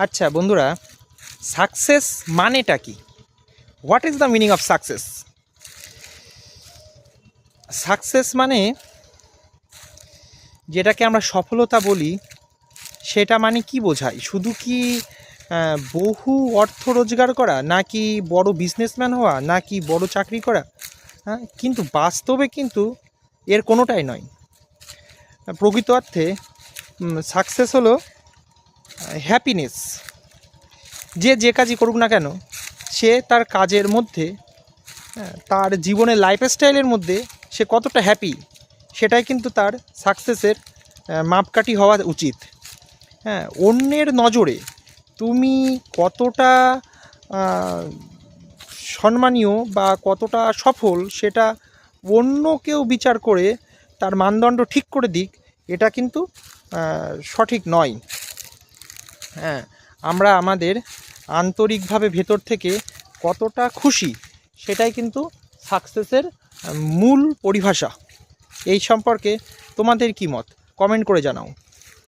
আচ্ছা বন্ধুরা, সাকসেস মানেটা কি? What is the meaning of success? Success মানে যেটাকে আমরা সফলতা বলি, সেটা মানে কি বোঝায়? শুধু কি বহু অর্থ রোজগার করা, নাকি বড় বিজনেসম্যান হওয়া, নাকি বড় চাকরি করা? হ্যাঁ, কিন্তু বাস্তবে কিন্তু এর কোনোটাই নয়। প্রকৃত অর্থে সাকসেস হলো হ্যাপিনেস। যে কাজই করুক না কেন, সে তার কাজের মধ্যে, তার জীবনের লাইফস্টাইলের মধ্যে সে কতটা হ্যাপি, সেটাই কিন্তু তার সাকসেসের মাপকাঠি হওয়া উচিত। হ্যাঁ, অন্যের নজরে তুমি কতটা সম্মানীয় বা কতটা সফল, সেটা অন্য কেউ বিচার করে তার মানদণ্ড ঠিক করে দিক, এটা কিন্তু সঠিক নয়। হ্যাঁ, আমরা আমাদের আন্তরিকভাবে ভেতর থেকে কতটা খুশি, সেটাই কিন্তু সাকসেসের মূল পরিভাষা। এই সম্পর্কে তোমাদের কি মত? কমেন্ট করে জানাও।